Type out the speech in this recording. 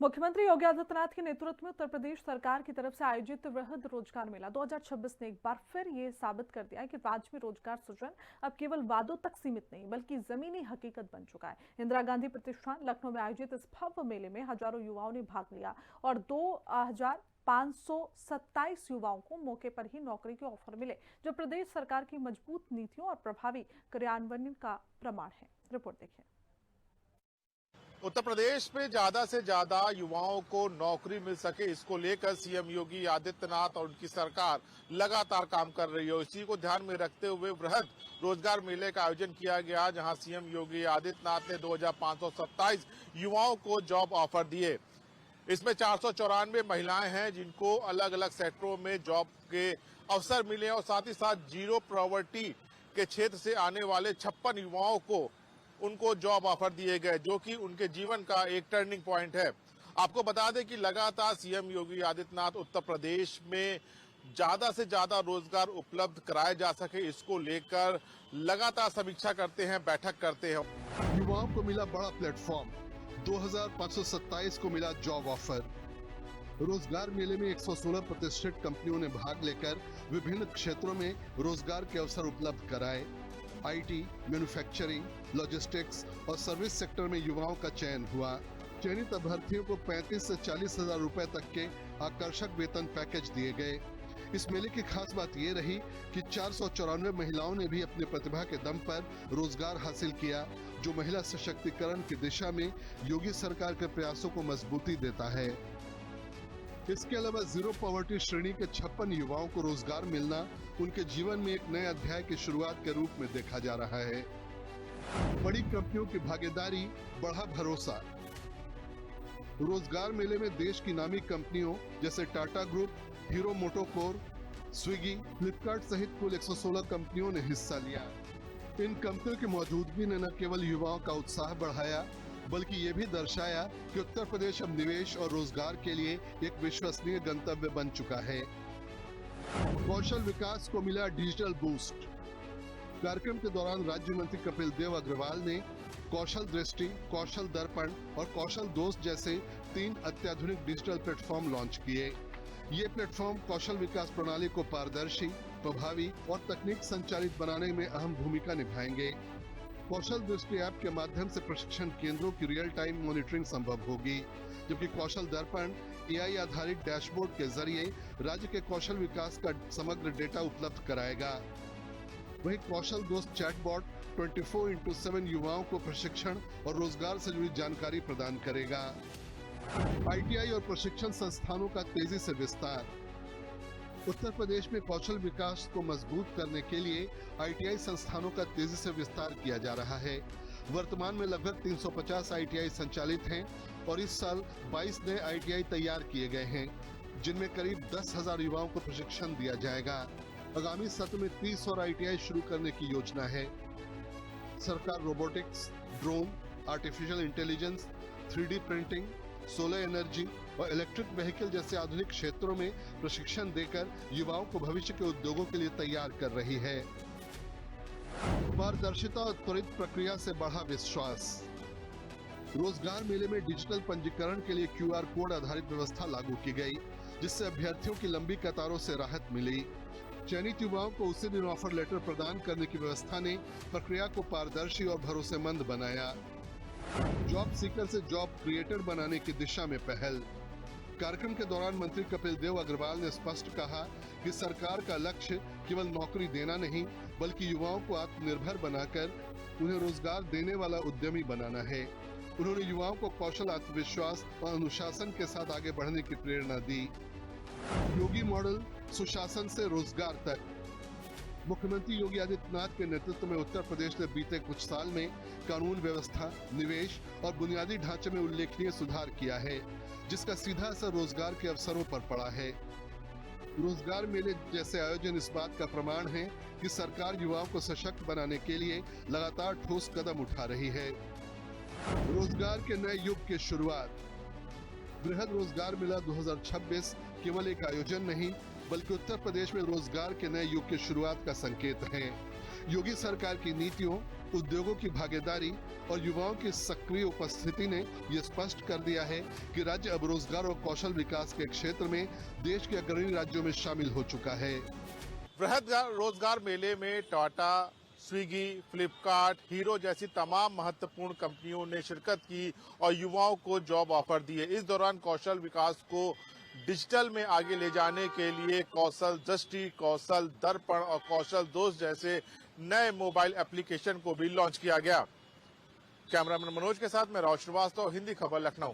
मुख्यमंत्री योगी आदित्यनाथ के नेतृत्व में उत्तर प्रदेश सरकार की तरफ से आयोजित वृहद रोजगार मेला 2026 ने एक बार फिर ये साबित कर दिया है कि राज्य में रोजगार सृजन अब केवल वादों तक सीमित नहीं बल्कि जमीनी हकीकत बन चुका है। इंदिरा गांधी प्रतिष्ठान लखनऊ में आयोजित इस भव्य मेले में हजारों युवाओं ने भाग लिया और 2527 युवाओं को मौके पर ही नौकरी के ऑफर मिले, जो प्रदेश सरकार की मजबूत नीतियों और प्रभावी क्रियान्वयन का प्रमाण है। रिपोर्ट देखिए। उत्तर प्रदेश में ज्यादा से ज्यादा युवाओं को नौकरी मिल सके, इसको लेकर सीएम योगी आदित्यनाथ और उनकी सरकार लगातार काम कर रही है। इसी को ध्यान में रखते हुए वृहद रोजगार मेले का आयोजन किया गया, जहां सीएम योगी आदित्यनाथ ने 2527 युवाओं को जॉब ऑफर दिए। इसमें 494 महिलाएं हैं जिनको अलग अलग सेक्टरों में जॉब के अवसर मिले और साथ ही साथ जीरो पॉवर्टी के क्षेत्र से आने वाले 56 युवाओं को उनको जॉब ऑफर दिए गए, जो कि उनके जीवन का एक टर्निंग पॉइंट है। आपको बता दें कि लगातार सीएम योगी आदित्यनाथ उत्तर प्रदेश में ज्यादा से ज्यादा रोजगार उपलब्ध कराए जा सके, इसको लेकर लगातार समीक्षा करते हैं, बैठक करते हैं। युवाओं को मिला बड़ा प्लेटफॉर्म, 2527 को मिला जॉब ऑफर। रोजगार मेले में 116 प्रतिष्ठित कंपनियों ने भाग लेकर विभिन्न क्षेत्रों में रोजगार के अवसर उपलब्ध कराए। आईटी, मैन्युफैक्चरिंग, लॉजिस्टिक्स और सर्विस सेक्टर में युवाओं का चयन हुआ। चयनित अभ्यर्थियों को 35 से 40 हजार रुपए तक के आकर्षक वेतन पैकेज दिए गए। इस मेले की खास बात ये रही कि 494 महिलाओं ने भी अपनी प्रतिभा के दम पर रोजगार हासिल किया, जो महिला सशक्तिकरण की दिशा में योगी सरकार के प्रयासों को मजबूती देता है। इसके अलावा जीरो पॉवर्टी श्रेणी के 56 युवाओं को रोजगार मिलना उनके जीवन में एक नए अध्याय की शुरुआत के रूप में देखा जा रहा है। बड़ी कंपनियों की भागीदारी, बढ़ा भरोसा। रोजगार मेले में देश की नामी कंपनियों जैसे टाटा ग्रुप, हीरो मोटोकोर, स्विगी, फ्लिपकार्ट सहित कुल 116 कंपनियों ने हिस्सा लिया। इन कंपनियों की मौजूदगी ने न केवल युवाओं का उत्साह बढ़ाया, बल्कि ये भी दर्शाया कि उत्तर प्रदेश अब निवेश और रोजगार के लिए एक विश्वसनीय गंतव्य बन चुका है। कौशल विकास को मिला डिजिटल बूस्ट। कार्यक्रम के दौरान राज्य मंत्री कपिल देव अग्रवाल ने कौशल दृष्टि, कौशल दर्पण और कौशल दोस्त जैसे 3 अत्याधुनिक डिजिटल प्लेटफॉर्म लॉन्च किए। ये प्लेटफॉर्म कौशल विकास प्रणाली को पारदर्शी, प्रभावी और तकनीक संचालित बनाने में अहम भूमिका निभाएंगे। कौशल दृष्टि ऐप के माध्यम से प्रशिक्षण केंद्रों की रियल टाइम मॉनिटरिंग संभव होगी, जबकि कौशल दर्पण एआई आधारित डैशबोर्ड के जरिए राज्य के कौशल विकास का समग्र डेटा उपलब्ध कराएगा। वहीं कौशल दोस्त चैटबॉट 24/7 युवाओं को प्रशिक्षण और रोजगार से जुड़ी जानकारी प्रदान करेगा। आईटीआई और प्रशिक्षण संस्थानों का तेजी से विस्तार। उत्तर प्रदेश में कौशल विकास को मजबूत करने के लिए आईटीआई संस्थानों का तेजी से विस्तार किया जा रहा है। वर्तमान में लगभग 350 आईटीआई संचालित हैं और इस साल 22 नए आईटीआई तैयार किए गए हैं, जिनमें करीब 10,000 युवाओं को प्रशिक्षण दिया जाएगा। आगामी सत्र में 30 और आईटीआई शुरू करने की योजना है। सरकार robotics, drone, artificial intelligence, 3D printing, solar energy और इलेक्ट्रिक व्हीकल जैसे आधुनिक क्षेत्रों में प्रशिक्षण देकर युवाओं को भविष्य के उद्योगों के लिए तैयार कर रही है। पारदर्शिता और त्वरित प्रक्रिया से बढ़ा विश्वास। रोजगार मेले में डिजिटल पंजीकरण के लिए क्यूआर कोड आधारित व्यवस्था लागू की गई, जिससे अभ्यर्थियों की लंबी कतारों से राहत मिली। चयनित युवाओं को उसी दिन ऑफर लेटर प्रदान करने की व्यवस्था ने प्रक्रिया को पारदर्शी और भरोसेमंद बनाया। जॉब सीकर से जॉब क्रिएटर बनाने की दिशा में पहल। कार्यक्रम के दौरान मंत्री कपिल देव अग्रवाल ने स्पष्ट कहा कि सरकार का लक्ष्य केवल नौकरी देना नहीं, बल्कि युवाओं को आत्मनिर्भर बनाकर उन्हें रोजगार देने वाला उद्यमी बनाना है। उन्होंने युवाओं को कौशल, आत्मविश्वास और अनुशासन के साथ आगे बढ़ने की प्रेरणा दी। योगी मॉडल, सुशासन से रोजगार तक। मुख्यमंत्री योगी आदित्यनाथ के नेतृत्व में उत्तर प्रदेश ने बीते कुछ साल में कानून व्यवस्था, निवेश और बुनियादी ढांचे में उल्लेखनीय सुधार किया है, जिसका सीधा असर रोजगार के अवसरों पर पड़ा है। रोजगार मेले जैसे आयोजन इस बात का प्रमाण है कि सरकार युवाओं को सशक्त बनाने के लिए लगातार ठोस कदम उठा रही है। रोजगार के नए युग की शुरुआत। बृहद रोजगार मेला 2026 केवल एक आयोजन नहीं, बल्कि उत्तर प्रदेश में रोजगार के नए युग की शुरुआत का संकेत है। योगी सरकार की नीतियों, उद्योगों की भागीदारी और युवाओं की सक्रिय उपस्थिति ने ये स्पष्ट कर दिया है कि राज्य अब रोजगार और कौशल विकास के क्षेत्र में देश के अग्रणी राज्यों में शामिल हो चुका है। वृहद रोजगार मेले में टाटा, स्विगी, फ्लिपकार्ट, हीरो जैसी तमाम महत्वपूर्ण कंपनियों ने शिरकत की और युवाओं को जॉब ऑफर दिए। इस दौरान कौशल विकास को डिजिटल में आगे ले जाने के लिए कौशल दृष्टि, कौशल दर्पण और कौशल दोस्त जैसे नए मोबाइल एप्लीकेशन को भी लॉन्च किया गया। कैमरामैन मनोज के साथ मैं राव श्रीवास्तव, हिंदी खबर, लखनऊ।